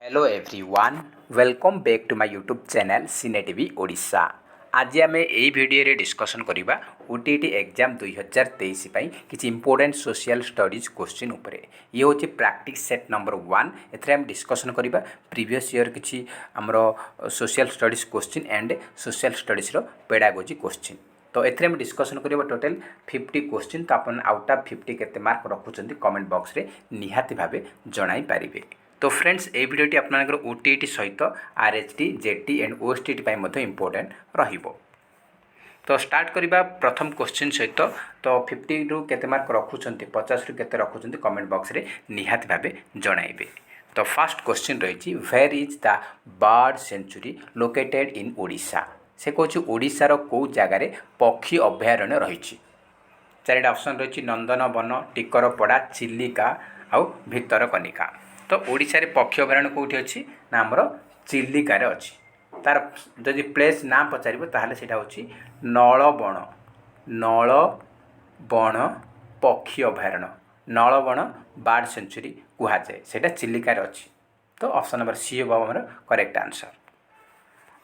Hello everyone, welcome back to my YouTube channel cine TV Odisha. आज आम यही video discussion करवा ओटीटी एग्जाम 2023 किसी इंपोर्टेंट सोशल स्टडीज क्वेश्चन उपरे। ये हूँ प्रैक्टिस सेट नंबर 1। एथरे हम डिस्कसन करवा प्रीवियस ईयर किसी आमर social studies question and social studies pedagogy question. तो एथरे हम डिस्कसन करवा टोटल 50 क्वेश्चन। तो अपन आउट ऑफ 50 केते मार्क रखुचंती कमेंट बॉक्स रे निहाती भाबे जणाई पारिबे। तो फ्रेंड्स ये भिडियोटी आपनकर ओटीटी सहित RHT jetty and OSTT important रहिबो। तो स्टार्ट करवा प्रथम क्वेश्चन सहित। तो 50 रु केते मार्क रखुचंती 50 रु केते रखुचंती कमेंट बॉक्स रे निहाती भाबे जणाइबे। तो फर्स्ट क्वेश्चन रही where is the bird sanctuary located in Odisha. से कहूँ ओडिशार कौ जगार पक्षी अभयारण्य रही। चारिटा ऑप्शन रही नंदनवन, टिकरपड़ा, चिलिका आउ भितरकनिका। तो ओडिशा रे पक्षी अभयारण्य कौटी अच्छी ना आमर चिलिकार अच्छी। तार जदि प्लेस ना पचार ताहले सेटा होची नलबण। नलबण पक्षी अभयारण्य, नलबण बर्ड सेंचुरी कहुए, सेटा चिलिकार अच्छी। तो ऑप्शन नंबर सी हम आमर करेक्ट आंसर।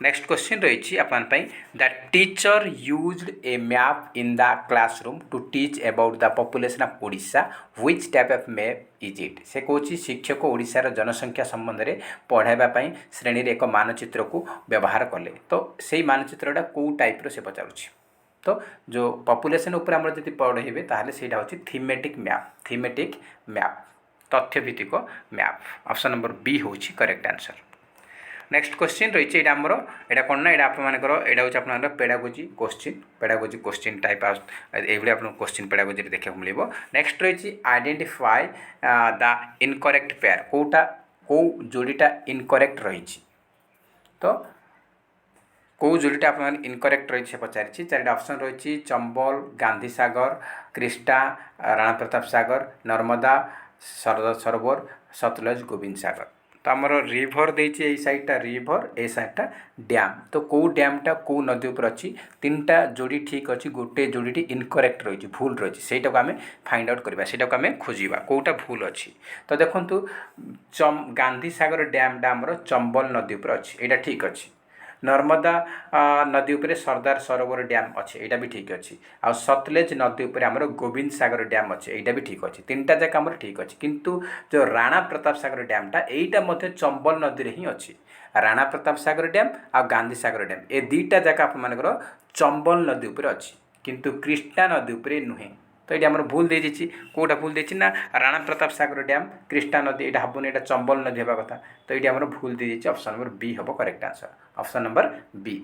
नेक्स्ट क्वेश्चन रही आपन the teacher used a map in the classroom to teach about the population of Odisha which type of map is it. से कहूँ शिक्षक ओडिशार जनसंख्या संबंध में पढ़ाइवाई श्रेणी एक मानचित्र को व्यवहार कले। तो से मानचित्रटा कौ टाइप से पचारुछि। तो जो पॉपुलेशन उपर आम जब पढ़े ताहले सेटा होछि थीमेटिक मैप। थीमेटिक मैप तथ्यभित्तिक मैप। ऑप्शन नंबर बी होछि करेक्ट आंसर। नेक्स्ट क्वेश्चन रही है आमर एटा कौन ना आप हूँ pedagogy question. Pedagogy question type ये आप क्वेश्चन पेडागोजी देखा मिले। नेक्स्ट रही आइडेंटिफाई द इनकरेक्ट पेयर। कौटा कौ जोड़ीटा इनकरेक्ट रही। तो कौ जोड़ीटा आप इनकरेक्ट रही पचारि। चारिटा ऑप्शन रही चंबल, गांधी सागर, कृष्णा, राणा प्रताप सागर, नर्मदा, सरदार सरोवर, सतलज, गोविंद सागर। तो आमर रिभर देती साइडटा रिभर, ए साइडटा डैम। तो कौ डैमटा कौ नदी उपर अच्छी तीनटा जोड़ी ठीक अच्छी, गोटे जोड़ी इनकरेक्ट रही भूल रही से आम फाइंड आउट करवा, से आम खोजा कौटा भूल अच्छी। तो देखु गांधी सागर डैमटा आमर चंबल नदी उपर अच्छी, यहाँ ठीक अच्छी। नर्मदा नदी उपर सरदार सरोवर डैम अच्छे, यहाँ भी ठीक अच्छी। आ सतलेज नदी उपर आमर गोविंद सागर डैम अच्छे, यहाँ भी ठीक अच्छी। तीनटा जाक आमर ठीक अच्छी। किंतु जो राणा प्रताप सागर डैमटा यहीटा मध्य चंबल नदी रे ही अच्छी। राणा प्रताप सागर डैम आ गांधी सागर डैम ए दुईटा जाक आप चंबल नदी उपर अच्छी, किंतु कृष्णा नदी उपर नुहे। तो ये आमर भूल दे कौटा भूल देछि ना राणा प्रताप सागर डैम कृष्णा नदी, यहाँ हेनी, यहाँ चंबल नदी होगा कथा। तो ये आमर भूल दे ऑप्शन नंबर बी हम correct answer. Option number B.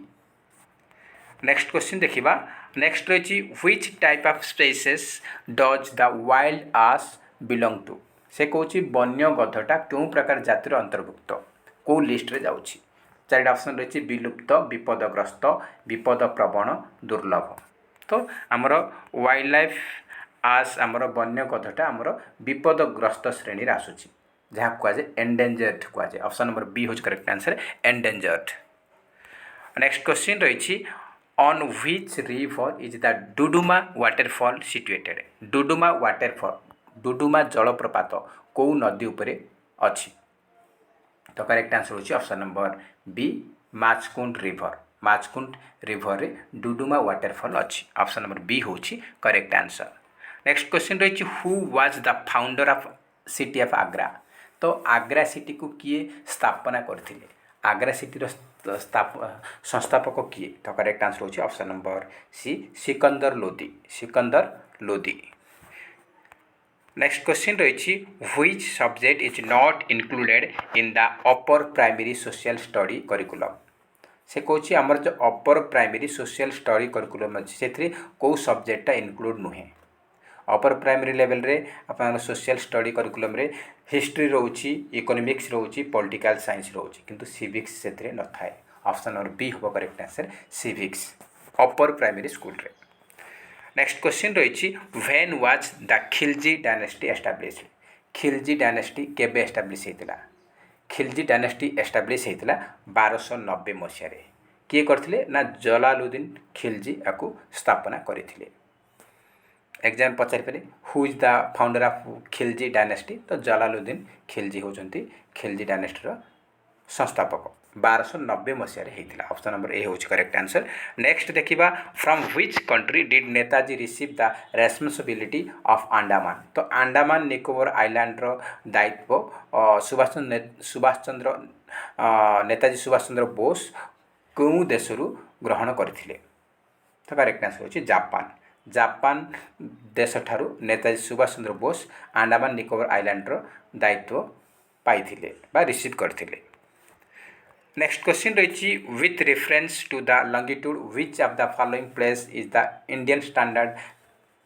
Next question देखिबा। नेक्स्ट रही which type of species does the wild ass belong to. से कहूँ वन्य गधटा क्यों प्रकार जातिर अंतर्भुक्त, कौ लिस्ट रे जाउछि। चारिटा ऑप्शन रही विलुप्त, विपदग्रस्त, विपद प्रवण, दुर्लभ। तो आमर वाइल्ड लाइफ आस आमर वन्य गधटा आमर विपदग्रस्त श्रेणी आसूची, जहाँ कहुए एंडेंजर्ड कहुए। ऑप्शन नंबर बी हूँ correct answer endangered. Next question रही on which river is the Duduma waterfall situated. Duduma waterfall, Duduma जलप्रपात कौ नदी उपरे अच्छी। तो करेक्ट आंसर होची option number B Machkund river. Machkund river रे डुडुमा वाटरफॉल अच्छी। ऑप्शन नंबर बी होची करेक्ट आंसर। नेक्स्ट क्वेश्चन रही who was the founder of city of Agra. तो आग्रा सिटी को किए स्थापना करथिले, आग्रा सिटी संस्थापक किए। तो करेक्ट आंसर होची option number C Sikandar Lodi. Sikandar Lodi. Next question रही which subject is not included in the upper primary social study curriculum. से कहूँ आमर जो upper primary social study curriculum अच्छे से कौ सब्जेक्टा इनक्लूड नुहे। अपर प्राइमरी लेवल रे आप सोशल स्टडी करिकुलम रे हिस्ट्री रोची, इकोनॉमिक्स रोची, पॉलिटिकल साइंस रोची, किंतु सिविक्स से न थाए। ऑप्शन नंबर बी हम correct answer civics upper primary school रे। नेक्स्ट क्वेश्चन रही when was the Khilji dynasty established. Khilji dynasty केबे एस्टाब्लिश होता। खिलजी डायनेस्टी एस्टाब्लिश होता 1290 मसीह। किए करथिले ना जलालुद्दीन खिलजी या स्थापना करथिले। एग्जाम पचारि पारे who is the founder of Khilji dynasty. तो जलालुद्दीन खिलजी होचंती खिलजी डायनेस्टी संस्थापक 1290 मसीह होता। ऑप्शन नंबर ए हूँ करेक्ट आंसर। नेक्स्ट देखिबा from which country did Netaji receive the responsibility of Andaman. तो अंडमान निकोबर आइलैंड रो दायित्व नेताजी सुभाष चंद्र बोस केउं देशरू ग्रहण करथिले। तो करेक्ट आंसर होची जापान। जापान देश ठारू नेताजी सुभाष चंद्र बोस अंडमान निकोबर आइलैंड रो दायित्व पाइथिले बा रिसीव करथिले। नेक्स्ट क्वेश्चन रही with reference to the longitude which of the following place is the Indian standard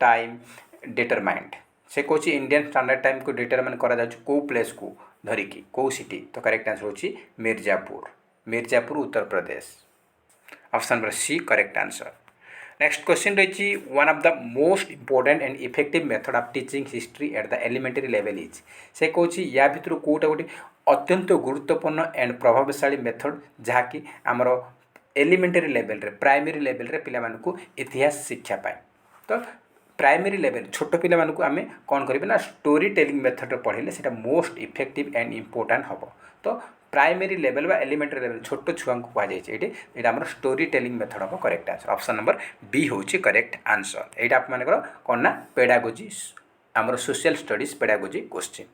time determined. से कौन इंडियन स्टैंडर्ड टाइम को डिटरमाइन करा कौ प्लेस को धरिकी कौ सिटी। तो करेक्ट आंसर होची Mirzapur. Mirzapur Uttar Pradesh. Option number C correct answer. Next question रही one of the most important and effective method of teaching history at the elementary level is. से कौन या भितर कौटा गोटे अत्यंत गुरुत्वपूर्ण एंड प्रभावशाली मेथड जहाँकि आमर एलिमेंटरी लेवल रे प्राइमरी लेवल रे पिला मानकु इतिहास शिक्षा पाए। तो प्राइमरी लेवल छोट पिला मानकु आमे कौन करिबे ना स्टोरी टेलिंग मेथड रे पढ़िले सेटा मोस्ट इफेक्टिव एंड इम्पोर्टेंट हबो। तो प्राइमरी लेवल बा एलिमेंटरी लेवल छोट छुआ को कह जाए ये आम स्टोरी टेलिंग मेथड हम correct answer. Option number B हूँ करेक्ट आंसर। यहाँ आप कौन ना पेडागोजी आमर social studies pedagogy question.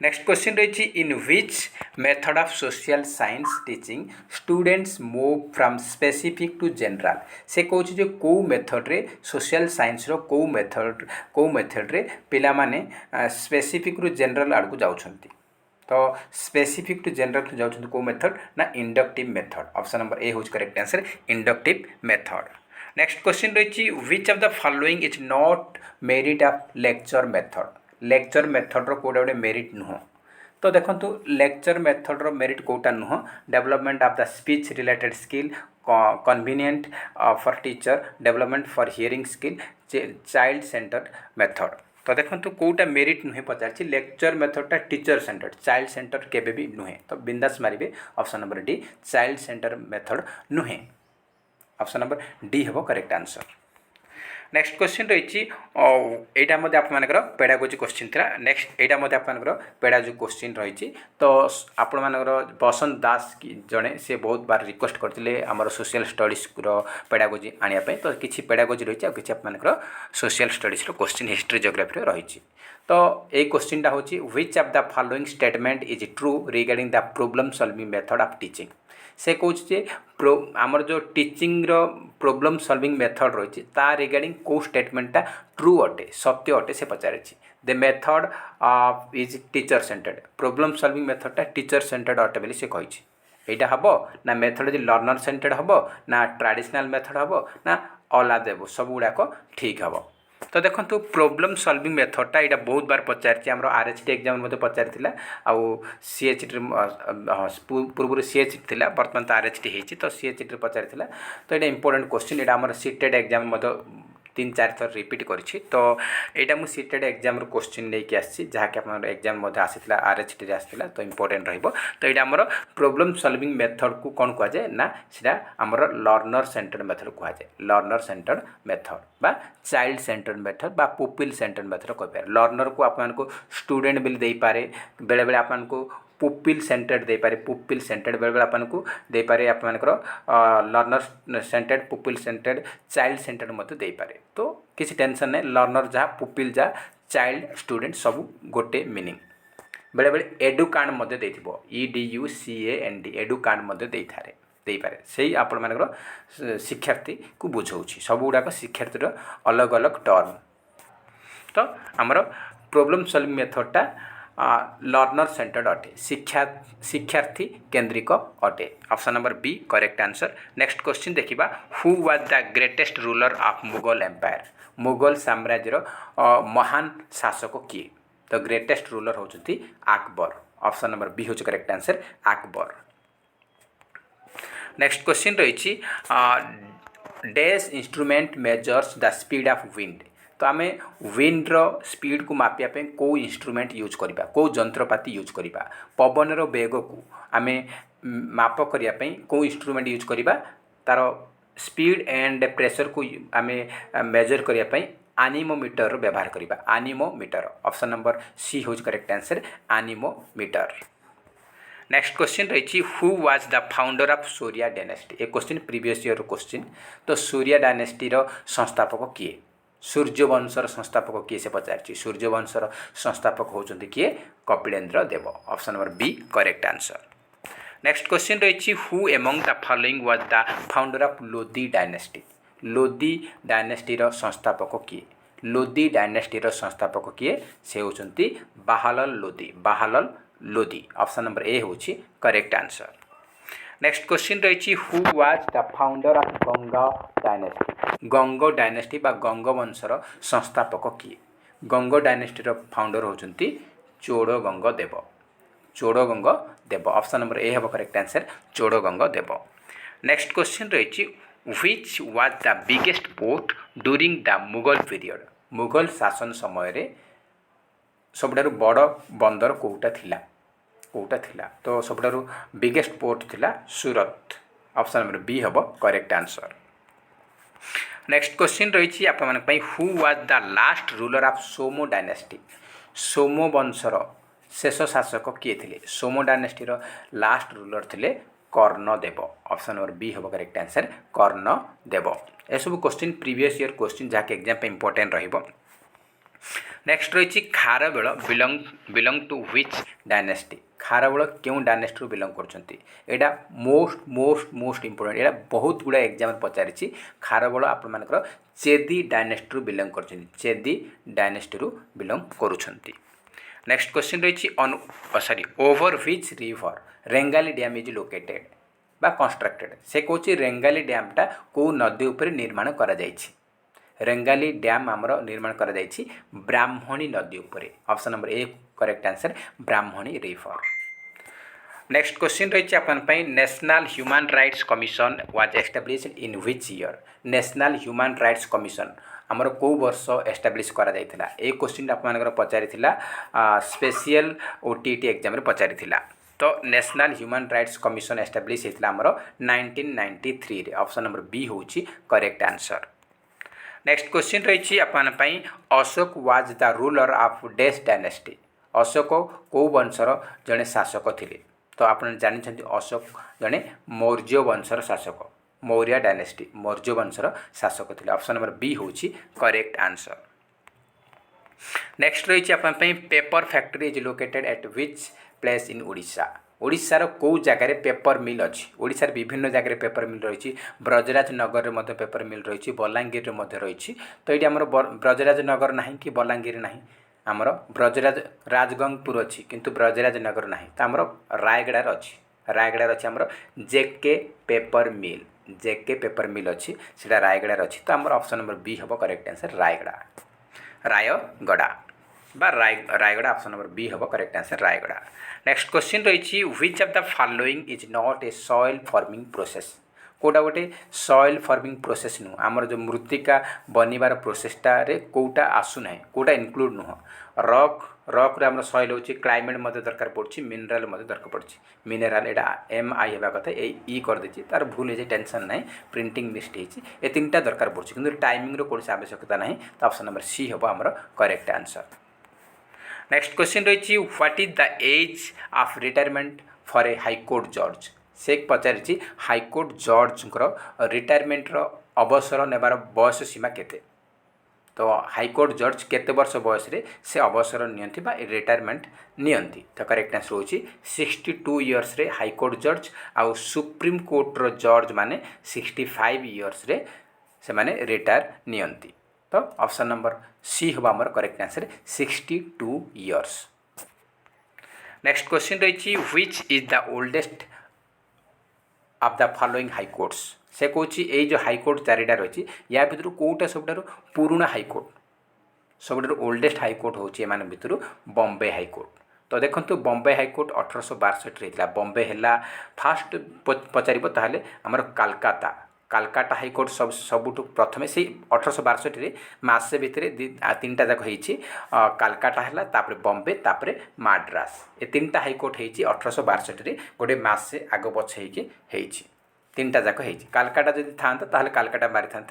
Next question रही in which method of social science teaching students move from specific to general. से कौन जो कौ मेथड रे सोशल साइंस रो कौ मेथड रे पिला माने स्पेसिफिक रु जनरल आड़ को जाउछंती। तो स्पेसिफिक टू जनरल जाउछंती कौ मेथड ना inductive method. Option number A हूँ correct answer inductive method. Next question रही which of the following is not merit of lecture method. Lecture method रो कोडा गोटे मेरिट नुह। तो देखो लेक्चर मेथड रो मेरिट कोटा नुह development of the speech related skill convenient for teacher development for hearing skill child centred method. तो देखो कौटा मेरिट नुहे पचार लेक्चर मेथडटा टीचर सेंटर्ड चाइल्ड सेंटर केबे भी नुहे। तो बिंदास मारे option number D child centre method नुहे। ऑप्शन नंबर डी हम करेक्ट आंसर। नेक्स्ट क्वेश्चन रही यहाँ आपर पेडागोजी क्वेश्चन था। नेक्स्ट यहाँ आपर पेडागोजी क्वेश्चन रही। तो आपण मानकर बसंत दास जड़े से बहुत बार रिक्वेस्ट करते आमर सोशल स्टडीज पेडागोजी आने। तो किसी पेडागोजी रही कि आपर social studies question history geography रही। तो ये क्वेश्चनटा हूँ which of the following statement is true regarding the problem solving method of teaching. से कौन आमर जो टीचिंग रो प्रॉब्लम सॉल्विंग मेथड रही रिगार्डिंग कौ स्टेटमेंटा ट्रू अटे सत्य अटे से पचार। The method is teacher centred problem solving मेथडटा टीचर सेंटर्ड अटे बोली से कही। यहाँ हम ना मेथड लर्नर सेंटर्ड हम ना ट्रेडिशनल मेथड हम ना अला देव सब गुड़ाक ठीक हम। तो देखो प्रॉब्लम सॉल्विंग मेथडटा यहाँ बहुत बार पचार आम आरएचटी एग्जाम पचार आउ सीएचटी पूर्व सीएचटी थी बर्तमान तो आरएचटी होती। तो सीएचटी पचार तो ये इंपोर्टेंट क्वेश्चन यहाँ आम सीटेड एग्जाम 3-4 थर रिपीट करी। तो यहाँ मुझे सीटेड एग्जाम क्वेश्चन लेकिन आसी जहाँकि आप एग्जाम आसाला आरएचटी आसाला। तो इंपोर्टेंट रही। तो यहाँ आमर प्रॉब्लम सॉल्विंग मेथड को कौन कह जाए ना सीधा आमर लर्नर सेंटर्ड मेथड कह जाए। लर्नर सेंटर्ड मेथड बा चाइल्ड सेंटर्ड मेथड बा पुपिल सेंटर्ड मेथड कह। लर्नर को आपको स्टूडेंट भी दे पारे बेले बेले आपको पुपिल सेंटर्ड दे पारे पुपिल सेंटर्ड बेले बेले आपको दे पारे आपनकर learner centred pupil centred child centred मत दे पारे। तो किसी टेंशन नहीं लर्नर जहाँ पुपिल जहाँ चाइल्ड स्टूडेंट सब गोटे मीनिंग बेले बेले एडुकांड मध्य देथिबो EDUCAND एडुकांड मध्य दे थारे दे पारे से आपण मानकर शिक्षार्थी को बुझाउछि सब गुड़ाक शिक्षार्थी अलग अलग टर्म। तो आमर प्रॉब्लम सॉल्विंग मेथडटा लर्नर सेंटर्ड अटे शिक्षार्थी केन्द्रिक अटे। Option number B correct answer. Next question देखिबा who was the greatest ruler of Mughal empire. Mughal साम्राज्यर महान शासक किए। तो ग्रेटेस्ट रूलर होचंती अकबर। ऑप्शन नंबर बी होच correct answer Akbar. Next question रही dash instrument measures the speed of wind. तो आम विंड्र स्पीड को मापिया कौ इंस्ट्रूमेंट यूज करवा कौ जंत्रपाति यूज करवा पवन रो बेग को आम माप करने कौ इंस्ट्रूमेंट यूज करवा तार स्पीड एंड प्रेशर को आम मेजर करने एनीमोमीटर व्यवहार करवा एनीमोमीटर। ऑप्शन नंबर सी हूँ correct answer anemometer. Next question रही who was the founder of Surya dynasty. ए क्वेश्चन प्रीवियस ईयर क्वेश्चन। तो सूर्या डायनेस्टीर संस्थापक किए, सूर्यवंशर संस्थापक किए से पचार। सूर्यवंशर संस्थापक होचंती किए Kapilendra Dev. Option number B correct answer. Next question रही who among the following was the founder of Lodi dynasty. Lodi डायनेस्टीर संस्थापक किए, लोदी डायनेस्टीर संस्थापक किए से होचंती Bahlol Lodi. Bahlol Lodi. Option number A होची करेक्ट आंसर। नेक्स्ट क्वेश्चन रही who was the founder of Ganga dynasty. Ganga dynasty बा गंग वंशर संस्थापक किए। गंग डायनेस्टीर फाउंडर होचंती चोड़गंग देव। चोड़गंग देव। ऑप्शन नंबर ए हम करेक्ट आंसर चोड़गंग देव। नेक्स्ट क्वेश्चन रही which was the biggest port during the Mughal period. Mughal शासन समय सबुठारु बड़ बंदर कोटा थिला, कोटा थिला। तो सबुठारु बिगेस्ट पोर्ट थिला सूरत। ऑप्शन नंबर बी हम करेक्ट आंसर। नेक्स्ट क्वेश्चन रही आप who was the last ruler of सोमो डायनेस्टी। सोमो वंशर शेष शासक किए थे। सोमो डायनेस्टीर लास्ट रूलर थिले कर्णदेव। ऑप्शन नंबर बी हम करेक्ट आंसर कर्णदेव। यह सब क्वेश्चन प्रीवियस ईयर क्वेश्चन जहाँकि एग्जाम इंपोर्टेंट रहिबो। नेक्स्ट रही Kharavela belong to which dynasty. Kharavela क्यों डायनेस्टी बिलंग करछंती। एटा मोस्ट इंपोर्टेंट। एटा बहुत गुड़ा एग्जाम पचारि। खारवेल आपनकर चेदी डायनेस्टी बिलंग करछंती। चेदी डायनेस्टी बिलंग करुछंती। नेक्स्ट क्वेश्चन रही over which river Rengali dam is located बा कंस्ट्रक्टेड। से कहूँ रेंगाली डैमटा कौ नदी उपर निर्माण करा जायछि। रेंगाली डैम आमर निर्माण करा जायछि ब्राह्मणी नदी उपरे। Option number A correct answer Brahmani river. Next question रही आपन national human rights commission was established in which year. National human rights commission आमर को वर्ष एस्टाब्लिश करा जायथिला। ए क्वेश्चन आपन पचारिथिला स्पेशल ओटीटी एग्जाम रे पचारिथिला। तो national human rights commission establish होता आमर 1993 रे। ऑप्शन नंबर बी होची करेक्ट आंसर। नेक्स्ट क्वेश्चन रही आपन Ashok was the ruler of dash dynasty. Ashok कौ वंशर जड़े शासक थिले। तो आप जानते अशोक जड़े मौर्य वंशर शासक। मौर्य डायनेस्टी मौर्य वंशर शासक थे। ऑप्शन नंबर बी होची करेक्ट आंसर। नेक्स्ट रही आपन paper factory is located at which place in Odisha. ओडिशार कौ जगार पेपर मिल अच्छी। ओडिशार विभिन्न जगह पेपर मिल रही। ब्रजराज नगर में पेपर मिल रही, बलांगीर रही। तो ये आम ब्रजराज नगर ना कि बलांगीर ना, आमर ब्रजराज राजगंगपुर अच्छी किंतु ब्रजराज नगर ना। तो आमर रायगड़ार अच्छी। रायगड़ार अच्छी आमर जेके पेपर मिल। जेके पेपर मिल अच्छी से रायगड़ार अच्छी। तो आमर ऑप्शन नंबर बी हम करेक्ट आंसर रायगड़ा। रायगड़ा बा रायगड़ा। ऑप्शन नंबर बी हम correct answer Rayagada. Next question रही which of the following is not a soil forming process. कोटा गोटे सॉइल फॉर्मिंग प्रोसेस नुह। आमर जो मृत्तिका बनइबार प्रोसेसटा रे कोटा आसुना, कोटा इनक्लूड नुह। रॉक रे आमर सॉइल होची क्लाइमेट मध्य दरकार पड़छि, मिनरल मध्य दरकार पड़छि। मिनरल एटा एम आई हेबा कथा ई कर देछि, तार भूल हे टेंशन नाही, प्रिंटिंग मिस्टेक हेछि। ए तीनटा दरकार पड़छि किंतु टाइमिंग रो कोनसी आवश्यकता नाही। तो ऑप्शन नंबर सी हेबो आमर करेक्ट आंसर। नेक्स्ट क्वेश्चन रही what is the age of retirement for a high court जज। से पचारि हाईकोर्ट जज रिटायरमेंटर अवसर नेबार बयस सीमा केते। तो हाईकोर्ट जज केते वर्ष बयस रे से अवसर नियंती बा रिटायरमेंट नियंती। तो करेक्ट आंसर होची 62 इयर्स रे हाईकोर्ट जज आउ सुप्रीम कोर्ट रो जज माने 65 इयर्स रे से माने रिटायर नियंती। तो ऑप्शन नंबर सी होगा आमर correct answer 62 years. Next question रही which is the oldest of the following high courts. से कौन ये जो हाईकोर्ट चारिटा रही या भितर कौटा सबुठार पुराना हाईकोर्ट, सबुठार ओल्डेस्ट हाईकोर्ट हूँ एम भितर बॉम्बे हाईकोर्ट। तो देखो बॉम्बे हाईकोर्ट 1862 होता। बॉम्बे है फास्ट पचार ताहले आमर कालकाता। कालकाटा हाईकोर्ट सबुठ प्रथम से 1862 मसे भितर 3टा जाक होती। कालकाटा है तापर बॉम्बे तापर माड्रास। ये 3टा हाईकोर्ट होती 1862 गोटे मसे आग पछ होती। तीनटा जाक होती कालकाटा जब था ताहले कालकाटा मारी था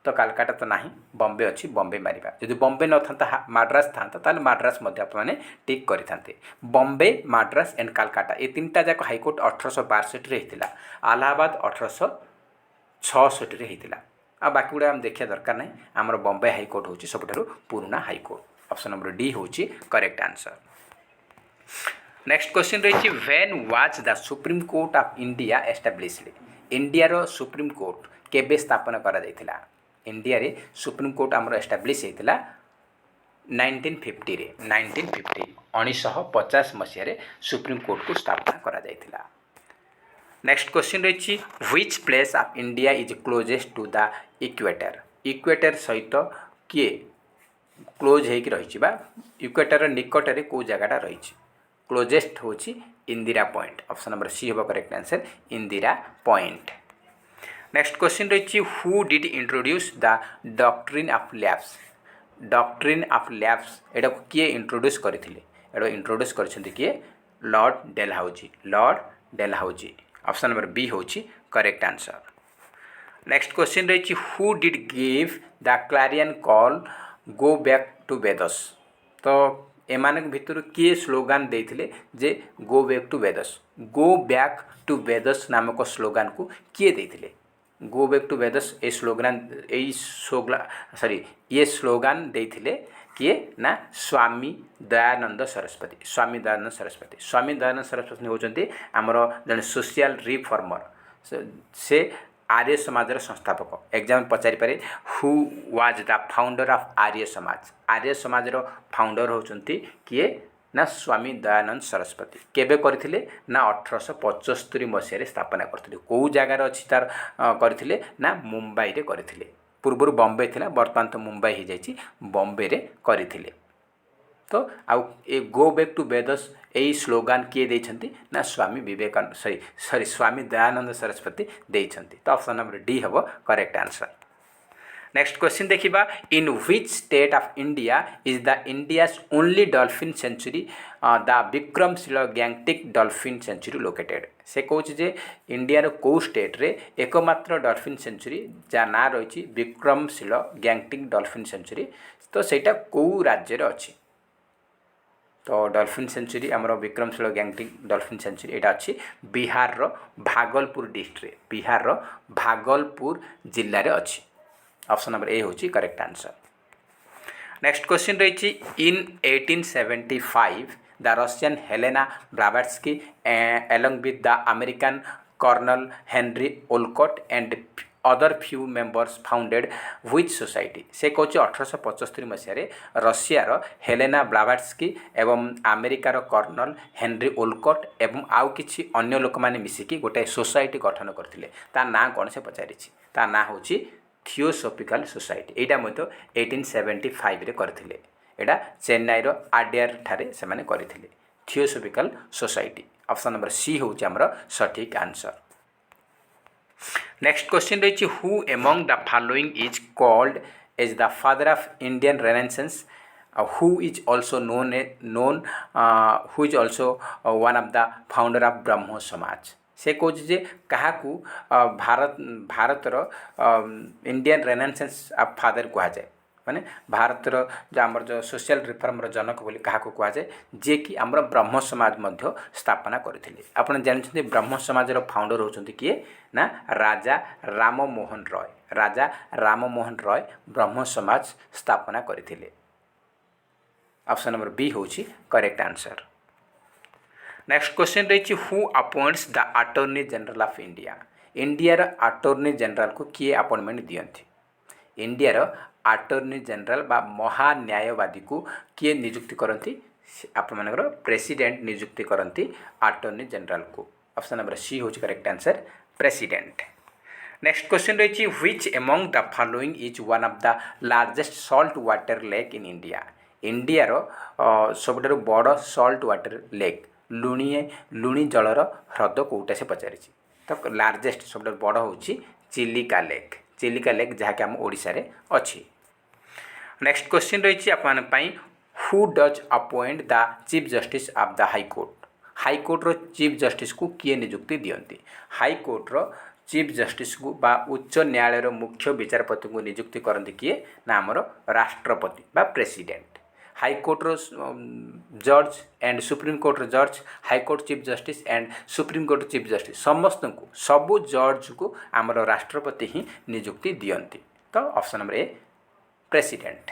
तो कालकाटा तो नहीं बॉम्बे अच्छी बॉम्बे मारिबा जदि बॉम्बे न था माड्रास था ताहले माड्रास मध्य आपने टिक करते बॉम्बे माड्रास एंड कालकाटा ये तीनटा जाक हाईकोर्ट 1862 होता आलाहाबाद 1866 होता आ बाकी गुड़ा आम देखा दरकार नहीं आमर बॉम्बे हाईकोर्ट हूँ सबुठ पुराना हाईकोर्ट ऑप्शन नंबर डी हूँ करेक्ट आंसर। नेक्स्ट क्वेश्चन रही when was the supreme court of India established India supreme court केबे स्थापन करा जायतिला इंडिया रे सुप्रीम कोर्ट आमर एस्टाब्लिश होता 1950 रे 1950 1950 मसीह सुप्रीम कोर्ट को स्थापना करा जायतिला। नेक्स्ट क्वेश्चन रही which place of India is closest to the equator equator सहित किए क्लोज होकर रही इक्वेटर निकटरे कौ जगटा रही क्लोजेस्ट हूँ Indira point option number C हम correct answer Indira point. Next question रही who did introduce the doctrine of lapse doctrine of lapse एटा किए इंट्रोड्यूस करथिले एटा इंट्रोड्यूस करछन्ती किए Lord Dalhousie option number B हूँ करेक्ट आंसर। नेक्स्ट क्वेश्चन रही who did give the clarion call go back to Vedas तो एमान भितर किए स्लोगान देते जे गो बैक टू वेदस नामक स्लोगान को किए देते go back to Vedas a slogan ये स्लोगान देते किए ना स्वामी दयानंद सरस्वती होचंती आमर जन सोशल रिफॉर्मर से आर्य समाजर संस्थापक एग्जाम पचारि पारे who was the founder of Arya समाजर फाउंडर होचंती किए ना स्वामी दयानंद सरस्वती केबे करथिले ना 1875 मसीह स्थापना करथिले कौ जगार अच्छी तार करथिले ना मुंबई रे करथिले पूर्व बॉम्बे थिला वर्तमान तो मुंबई हो जाइए बॉम्बे रे करथिले तो आउ ए गो बैक टू वेदस यही स्लोगान किए देछंती ना स्वामी विवेकानंद सॉरी स्वामी दयानंद सरस्वती देछंती तो ऑप्शन नंबर डी हम करेक्ट आंसर। नेक्स्ट क्वेश्चन देखिबा in which state of India is the India's only dolphin century the Vikramshila Gangetic dolphin sanctuary located से कहूँ जे इंडिया कौ स्टेट रे एकमात्र डॉल्फिन सेंचुरी जा ना रही विक्रमशिला गैंगटिक डॉल्फिन सेंचुरी तो सेटा कौ राज्य रे अछि तो डॉल्फिन सेंचुरी आमर विक्रमशिला गैंगटिक डॉल्फिन सेंचुरी यहाँ अच्छी बिहार रो भागलपुर डिस्ट्रिक्ट बिहार रो भागलपुर जिले में अच्छी ऑप्शन नंबर ए हूँ करेक्ट आंसर। नेक्स्ट क्वेश्चन रही in 1875 the Russian Helena Blavatsky along with the American Colonel Henry Olcott and other few members founded which society से कौच 1875 मसीह रशियार Helena ब्लावाट्स्की एवं अमेरिकार कर्नल हेनरी ओलकट एवं आउ किछि अन्य लोक माने मिसिकी गोटे सोसाइटी गठन करथिले ता ना कौन से पचारि ता ना होची थियोसॉफिकल सोसाइटी एटा मतो 1875 रे करथिले एटा चेन्नई रो आडियार ठारे से माने करथिले theosophical society option number c होची हमरो सटीक आंसर। नेक्स्ट क्वेश्चन रही who among the following is called as the father of Indian renaissance who is also known who is also one of the founder of Brahmo Samaj से कौच जे क्या भारतर Indian renaissance of father कह जाए माने भारतर जो आमर जो सोशल रिफॉर्मर जनक बोली क्या कहुए जे कि आमर ब्रह्म समाज मध्य स्थापना करते आपन जानते ब्रह्म समाज फाउंडर होचंती किए ना राजा राममोहन रॉय ब्रह्म समाज स्थापना करते ऑप्शन नंबर बी हूँ करेक्ट आंसर। नेक्स्ट क्वेश्चन रही who appoints the attorney general of India इंडियार अटॉर्नी जनरल को किए अपॉइंटमेंट दियंती इंडियार अटॉर्नी जनरल बा महान्यायवादी को किए नियुक्ति करती आपण प्रेसिडेंट नियुक्ति करती अटॉर्नी जनरल को ऑप्शन नंबर सी हूँ correct answer president. Next question रही which among the following is one of the largest salt water lake in India इंडियार सबुठारु बड़ सॉल्ट वाटर लेक लुणी जलर ह्रद कौटा से पचारि तो लार्जेस्ट सब बड़ हूँ चिलिका लेक जहाँकि आम ओडिशा रे अच्छी। नेक्स्ट क्वेश्चन रही आपई who does appoint the chief justice of the high court रो चीफ जस्टिस को किए नियुक्ति दियंती हाईकोर्ट रो चीफ जस्टिस को बा उच्च न्यायालय मुख्य विचारपति को नियुक्ति करती किए ना आमर राष्ट्रपति बा प्रेसिडेंट हाईकोर्ट जज एंड सुप्रीम कोर्ट जज high court chief justice and supreme court chief justice समस्त को सबू जज को आमर राष्ट्रपति ही नियुक्ति दियंती। तो option number A president.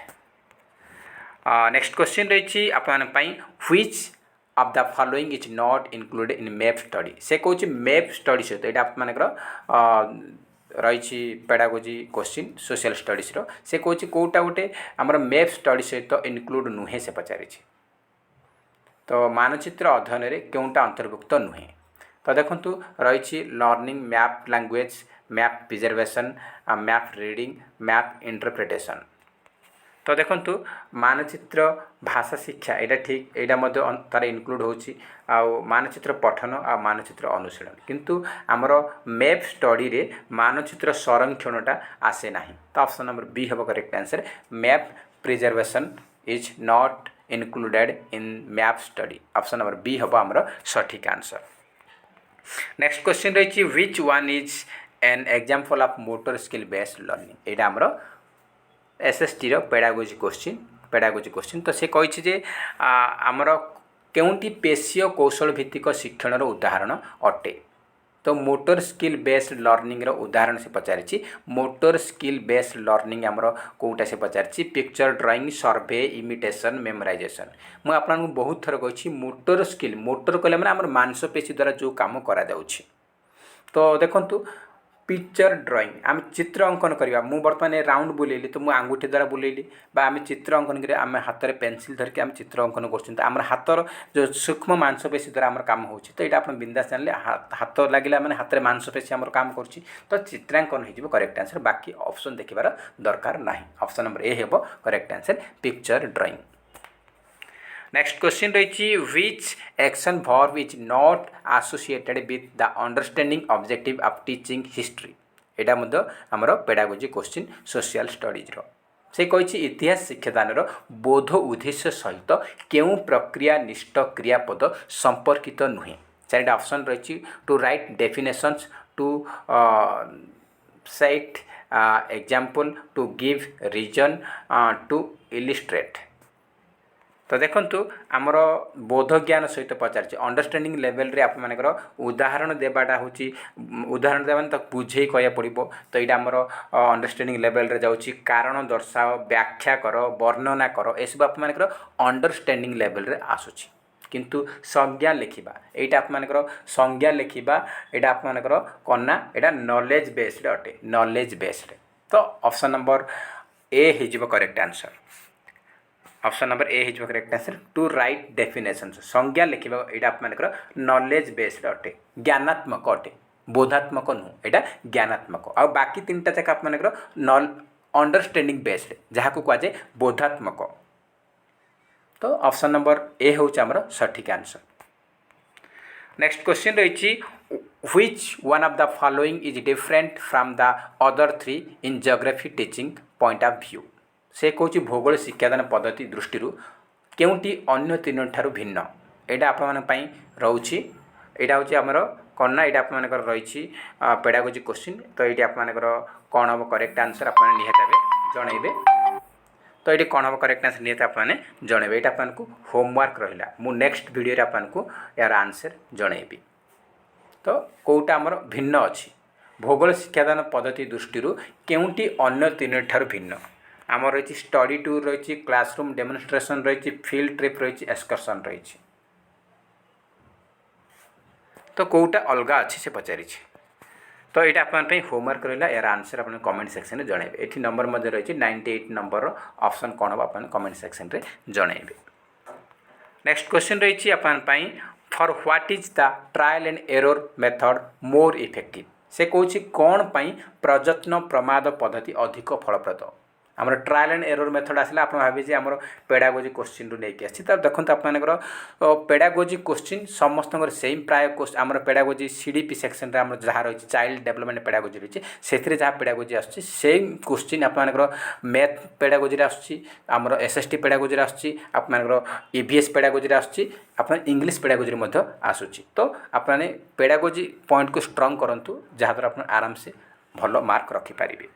Next question रही आपई which of the following is not included in map study से कौन मैप स्टडी सहित यहाँ आप रही पेडागोजी क्वेश्चन सोशल स्टडीज से कौन कौटा गोटे आमर मैप स्टडी सहित इनक्लूड नुहे से पचारि। तो मानचित्र अध्ययन में क्योंटा अंतर्भुक्त नुहे। तो देखो रही learning map language map preservation map reading map interpretation. तो देखो मानचित्र भाषा शिक्षा यहाँ ठीक यहाँ तार इनक्लूड होची मानचित्र पठन आ मानचित्र अनुशीलन किंतु आमर मैप स्टडी रे मानचित्र संरक्षणटा आसे ना। तो ऑप्शन नंबर बी हम correct answer map preservation is not included in map study. Option number B हम आमर सठिक आंसर। नेक्स्ट क्वेश्चन रही which one is an example of motor skill based learning यहाँ आमर एसएसटी पेडागोजी क्वेश्चन। तो से कही जे आमर केउंटी पेशीय कौशल भित्तिक शिक्षण उदाहरण अटे। तो मोटर स्किल बेस्ड लर्निंग उदाहरण से पचारि मोटर स्किल बेस्ड लर्निंग आमर कौटा से पचारि पिक्चर ड्राइंग सर्वे इमिटेशन मेमोराइजेशन। मुझे आपको बहुत थर कही मोटर स्किल मोटर कहले माने आमर मांसपेशी द्वारा जो काम करा जाउछि। तो देखंतु पिक्चर ड्राइंग आम चित्र अंकन करवा मु बर्तमान राउंड बुलेली तो मुझे आंगुठी द्वारा बुलेली बा आम चित्र अंकन कर आम हाथ में पेनसिल धरिकी आम चित्र अंकन कर हाथर जो सूक्ष्म मांसपेशी द्वारा आम कम हो। तो यहाँ आप बिंदास जानले हाथ लगे मैंने हाथ में मांसपेशी आम कम कर। तो चित्रांकन हो करेक्ट आंसर बाकी ऑप्शन देखिबार दरकार ना। ऑप्शन नंबर ए हे correct answer picture drawing. Next question रही which action verb is not associated with the understanding objective of teaching history एटा मध्य आमर पेडागोजी क्वेश्चन सोशल स्टडीज से कही इतिहास शिक्षादान बोध उद्देश्य सहित केउ प्रक्रिया निष्ठ क्रियापद संपर्कित नुहे। चारिटा ऑप्शन रही to write definitions to set example to give reason to illustrate. तो देखंतु आमर बोध ज्ञान सहित पचार अंडरस्टैंडिंग लेवल रे आप मानकर उदाहरण देवाटा हूँ उदाहरण देवा तो बुझे कह पड़ो। तो यहाँ आमर अंडरस्टैंडिंग लेवल रे जाऊँगी कारण दर्शाओ व्याख्या कर वर्णना कर एसबू आप मानकर अंडरस्टैंडिंग लेवल रे आसूची। किंतु संज्ञा लिखा यहाँ आप मानकर संज्ञा लिखा यहाँ आप मानकर कन्ना यहाँ नॉलेज बेस्ड अटे नॉलेज बेस्ड। तो ऑप्शन नंबर ए हो correct answer. Option number A हो correct answer to write definition संज्ञा लिखा यहाँ आप मानकर नॉलेज बेस्ड अटे ज्ञानात्मक अटे बोधात्मक नुह यहाँ ज्ञानात्मक आ बाकी तीन टा जाक आप मानकर अंडरस्टैंडिंग बेस्ड जहाँ को कहुए बोधात्मक। तो ऑप्शन नंबर ए हूँ आमर सठिक आंसर। नेक्स्ट क्वेश्चन रही which one of the following is different from the other three in geography teaching point of view से कौन भूगोल शिक्षादान पद्धति दृष्टि केउटी अन्य तीन ठारू भिन्न यहाँ आपई रोचे यहाँ हूँ आमर कन्ना यहाँ आप रही पेडागोजी क्वेश्चन। तो ये आपर कौन हम करेक्ट आंसर आप निहत जनइबे। तो ये कौन हम करेक्ट आंसर निहत आपने जनइबे यहाँ आपको होमवर्क रहा मु नेक्स्ट वीडियो आपको यार आंसर जनइबी। तो कौटा आमर भिन्न अच्छी भूगोल शिक्षादान पद्धति दृष्टि केउटी अन्य तीन ठारू भिन्न आमर रही स्टडी टूर रही क्लासरूम डेमोन्स्ट्रेशन रही फील्ड ट्रिप रही एक्सकर्सन रही। तो कौटा अलग अच्छी से पचारि। तो यहाँ आपने होमवर्क रहा यार आंसर आप कमेंट सेक्शन में जनइबे। ये नंबर मध्य रही 98 नंबर ऑप्शन कौन हम आप कमेंट सेक्शन में जनइबे। नेक्स्ट क्वेश्चन रही आपने for what is the trial and error method more effective से कौन कौन प्रयत्न प्रमाद पद्धति अधिक फलप्रद आमर ट्रायल एंड एरर मेथड आसला आप भावी आम पेडागोजी क्वेश्चन नहीं आसी तो देखो आपर पेडागोजी क्वेश्चन समस्त सेम प्राय आम पेडागोजी सीडीपी सेक्शन आम जहाँ रही चाइल्ड डेवलपमेंट पेडागोजी रही से जहाँ पेडागोजी आसम क्वेश्चन आपर मैथ पेडागोजी आमर एसएसटी पेडागोजी आपर ईवीएस पेडागोजी आप इंग्लिश पेडागोजी आसूँ तो आपने पेडागोजी पॉइंट को स्ट्रंग करूँ जहाँद्वारा आप आराम से भल मार्क रखिपारे।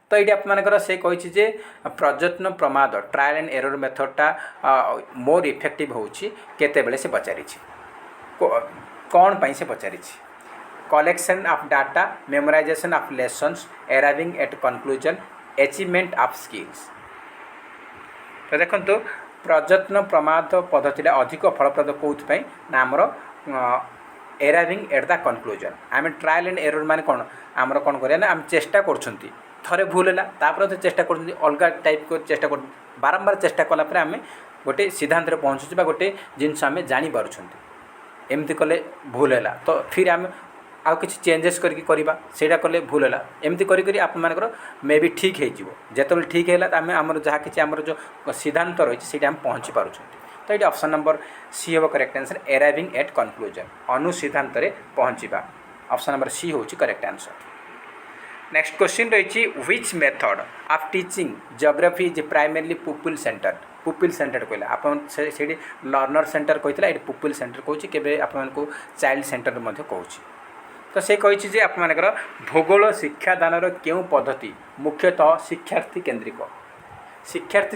तो ये आपर से कही प्रयत्न प्रमाद ट्रायल एंड एरर मेथडटा मोर इफेक्टिव होते से पचारि कौन पाई से पचारि collection of data memorization of lessons arriving at conclusion achievement of skills. तो देखो प्रयत्न प्रमाद पद्धति अधिक फलप्रद कौन ना आमर अराइविंग एट द कंक्लूजन आम ट्रायल एंड एरर मान कौन आमर कौन करा आम चेष्टा कर थरे भूल है तापर चेष्टा कर अलग टाइप को चेष्टा कर बारंबार चेष्टा कलापर आम गोटे सिद्धांत पहुँचुचे गोटे जिनस आम जापर एमती कले भूल है तो फिर आम आउ कि चेंजेस करवा से कले भूल है एमती करी आप मे भी ठीक हो ठीक है आम आमर जहाँ कि आमर जो सिद्धांत रही है आम पहुँची पार्छ। तो ये ऑप्शन नंबर सी हम correct answer arriving at conclusion अनुसिद्धांत पहुँचा ऑप्शन नंबर सी हूँ करेक्ट आंसर। नेक्स्ट क्वेश्चन रही which method of teaching geography is primarily pupil centre कहला आप लर्नर सेंटर कहला ये पुपिल सेंटर कहूँ केवे आपको चाइल्ड सेंटर कहूँ। तो से कही आप भूगोल शिक्षादान क्यों पद्धति मुख्यतः शिक्षार्थी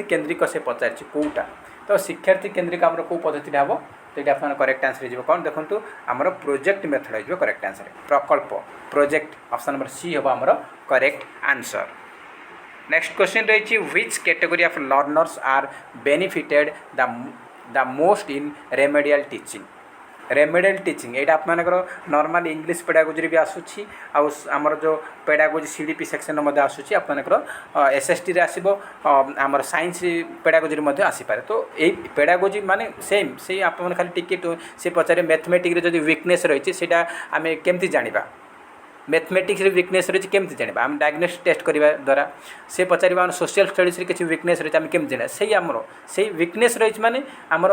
केन्द्रिक से पचार कौटा तो शिक्षार्थी केन्द्रिक आम कौ पद्धति हम तो ये आप करेक्ट आंसर हो कौन देखो आमर प्रोजेक्ट मेथड हो करेक्ट आंसर प्रकल्प प्रोजेक्ट ऑप्शन नंबर सी हम आमर करेक्ट आंसर। नेक्स्ट क्वेश्चन रही which category of learners are benefited the most in remedial teaching ये आप नॉर्मल इंग्लिश पेडागोजी भी आसूँ आमर जो पेडागोजी सीडीपी सेक्शन आसूँ आप एसएसटी रे आसो आमर साइंस पेडागोजी आसीपारे। तो ये पेडागोजी माने सेम से आप खाली टिके से पचारे मैथमेटिक्स जो वीकनेस रही है आम केमती जाना मैथमेटिक्स वीकनेस रही केमती जाना आम डायग्नोस्टिक टेस्ट करने द्वारा से पचार आम सोशल स्टडीज किसी वीकनेस रही है केमती जाना से आमर से वीकनेस रही माने आमर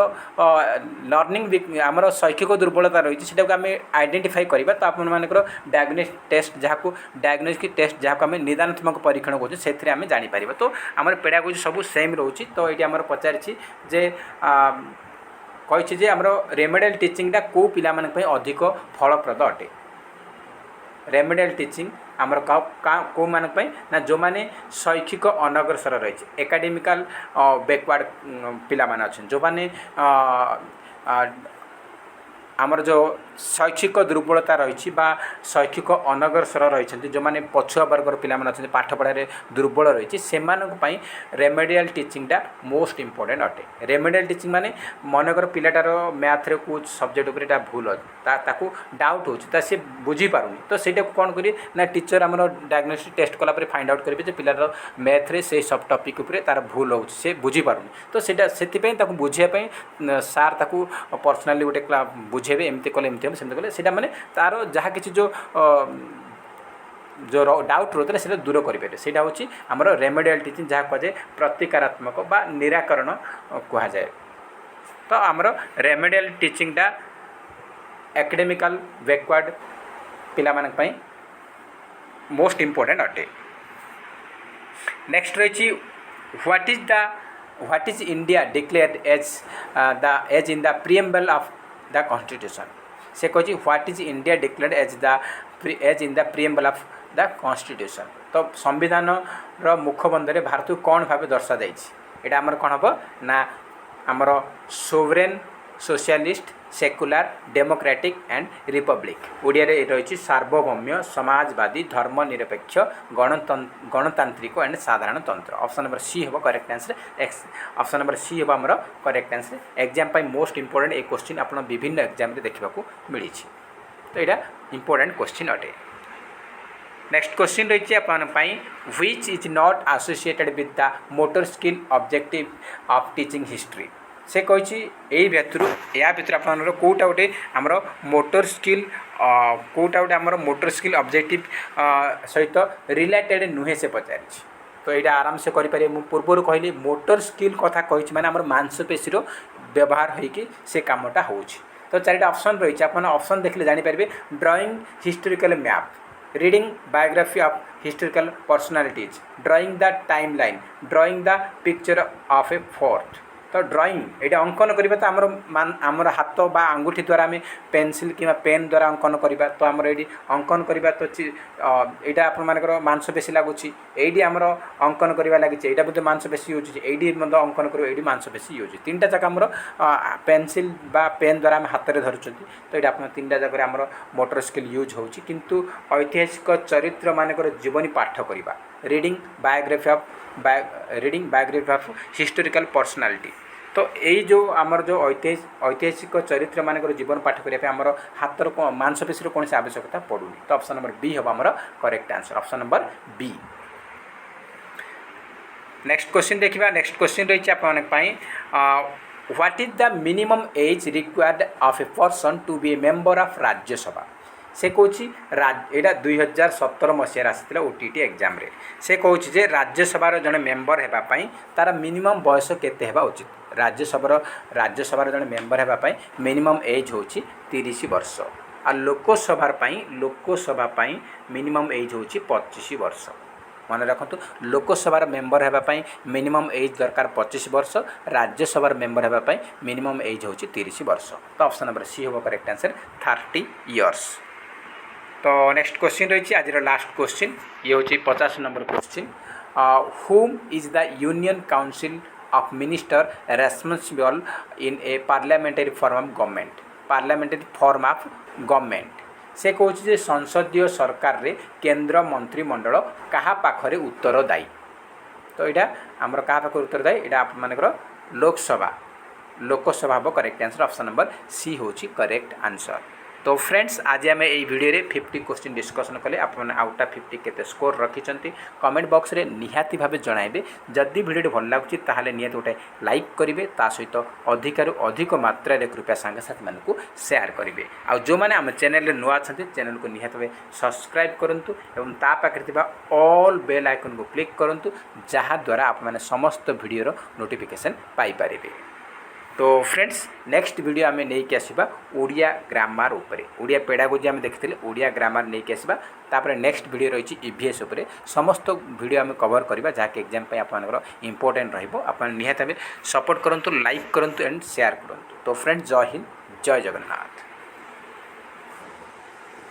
लर्निंग आमर शैक्षिक दुर्बलता रही है आम आइडेंटिफाई करवा तो आप डायग्नोस्टिक टेस्ट जहाँ डायग्नोस्टिक टेस्ट जहाँ आम निदानात्मक परीक्षण करें से आम जापर। तो आम पेडागोजी सब सेम रोचे तो ये आम पचारि जे कही आमर रेमेडियल टीचिंगटा कौ पिला अधिक फलप्रद अटे रेमेडियल टीचिंग आमर कौ मान ना जो मैंने शैक्षिक अनग्रसर रही एकाडेमिकल बैकवर्ड पिला माने अच्छे जो मैंने आमर जो शैक्षिक दुर्बलता रही शैक्षिक अनग्रसर रही जो मैंने पछुआ वर्गर पिला अच्छा पाठ पढ़ाई दुर्बल रही से रेमेडियल टीचिंगटा मोस्ट इम्पोर्टेंट अटे। रेमेडियल टीचिंग माने मनकर पिलाटार मैथ रे कुछ सब्जेक्ट उपर भूल ताकू डाउट हो सी बुझी पारुनी तो से कौन करें ना टीचर आम डायग्नोस्टिक टेस्ट कलापर फाइंड आउट करेंगे पिलार मैथ रे से सब टॉपिक उपर तार भूल हो बुझी पारुनी तो से बुझापी सार ताकू पर्सनाली गोटे बुझेबे एमती कले एमती हम सेमती कले से माने तार जहाँ किसी जो डाउट रोते से दूर करेंगे से हूँ आमर रेमेडियल टीचिंग जहाँ कहुए प्रतिकारात्मक बा निराकरण कहुए। तो आमर रेमेडियल टीचिंगटा एकेडेमिकल बैकवर्ड पिला मोस्ट इम्पोर्टेंट अटे। नेक्स्ट रही what is India declared as in the preamble of the constitution से कही what is India declared as in the preamble of the constitution. तो संविधान मुखबंधे भारत को कौन भाव दर्शा जाइए आमर कौन हम ना आमर sovereign socialist secular democratic and Republic Odia रही सार्वभौम्य समाजवादी धर्मनिरपेक्ष गणतांत्रिक एंड साधारण तंत्र ऑप्शन नंबर सी हम correct answer option number C हम आमर correct answer exam most important ए क्वेश्चन आप विभिन्न एग्जाम देखा मिली तो यहाँ इंपोर्टेंट क्वेश्चन अटे। नेक्स्ट क्वेश्चन रही है which is not associated with the motor skill objective of teaching history से कही यही या भितर आप कौटा गोटे आमर मोटर स्किल कौटा गोटे आमर मोटर स्किल ऑब्जेक्टिव सहित रिलेटेड नुहे से पचारि तो यहाँ आराम से करें मुझे पूर्वर कहली मोटर स्किल कथा कही मैंने आम मांसपेशी व्यवहार होइकी से कामटा हो। तो चारिटा ऑप्शन रही है, आप ऑप्शन देखले जानीपारे drawing historical map, reading biography of historical personalities, drawing the time line, drawing the picture of a fort. तो ड्राइंग ये अंकन करवा तो आमर हाथ बा आंगुठी द्वारा आम पेनसिल कि पेन द्वारा अंकन करवा। तो आमर ये अंकन करवा तो यहाँ आपर मांसपेशी लगुच ये आमर अंकन करवा लगी यहाँ बोधे मांसपेशी यूज ये अंकन कर ये मांसपेशी यूज तीन टा जाक आमर पेनसिल बा पेन द्वारा आम हाथ में धरुँच। तो ये आप तीन टा जाक आमर मोटर स्किल यूज हो किंतु ऐतिहासिक चरित्र मानकर जीवनी पाठ करवा reading biography of historical personality. तो यही जो आमर जो ऐतिहासिक चरित्र मानकर जीवन पाठ करने आमर हाथर मांसपेशी कौन से आवश्यकता पड़ूनी। तो ऑप्शन नंबर बी हम आमर correct answer, option number B. Next question देखिए, नेक्स्ट क्वेश्चन रही है what is the minimum age required of a person to be a member of Rajya Sabha. से कौन यहाँ 2017 मसीह आसाला ओटीटी एग्जाम रे से कौन जे राज्यसभार जड़े मेंबर होगापाई तार मिनिमम बयस केते हेबा उचित। राज्यसभार जड़े मेंबर होगापाई मिनिमम एज हूँ 30 वर्ष आ लोकसभा मिनिमम एज हूँ 25 वर्ष। मन रखु लोकसभार मेंबर होगापाई मिनिमम एज दरकार 25 वर्ष, राज्यसभार मेंबर होगापाई मिनिमम एज हूँ 30 वर्ष। तो ऑप्शन नंबर सी हम करेक्ट आंसर 30 इयर्स। तो नेक्स्ट क्वेश्चन रही आज लास्ट क्वेश्चन ये हूँ 50 नंबर क्वेश्चन हुम is the union council of minister responsible in A parliamentary form of government, parliamentary form of government. से कहे संसदीय सरकार रे केंद्र मंत्रिमंडल कहा पाखरे उत्तरदायी। तो यहाँ आमर क्या पाखे उत्तरदायी यहाँ आप मानकर लोकसभा हम correct answer, option number C हूँ करेक्ट आंसर। तो फ्रेंड्स आज आम ये वीडियो रे 50 क्वेश्चन डिस्कसन कले आपने आउटा 50 केते स्कोर रखिंट कमेंट बॉक्स रे निहाती भावे जणाइबे। जदि वीडियो भल लगुच ताहले निहाती गोटे लाइक करेंगे, ता सहित अधिकारु अधिक मात्रा रे कृपया सांगसाथी मानकु शेयर करेंगे। आ जो मैंने आम चैनल नुआ अच्छा चैनल को निहाती भावे सब्सक्राइब करूँ एवं ता पाखे थिबा ऑल बेल आइकन को क्लिक करूँ जहाँ द्वारा आप मैंने समस्त वीडियो नोटिफिकेशन पाई पारिबे। तो फ्रेंड्स नेक्स्ट वीडियो आम नहीं आसवा ओडिया ग्रामर उपरे, ओडिया पेडागोजी आम देखते ओडिया ग्रामर नहीं आसवा। तापर नेक्स्ट वीडियो रही ईवीएस उपरे समस्त वीडियो आम कवर करवा जहाँकि एग्जाम आप इंपोर्टेंट रहा। निहाती सपोर्ट करूँ, लाइक करूँ एंड शेयर करूँ। तो फ्रेंड्स जय हिंद, जय जगन्नाथ।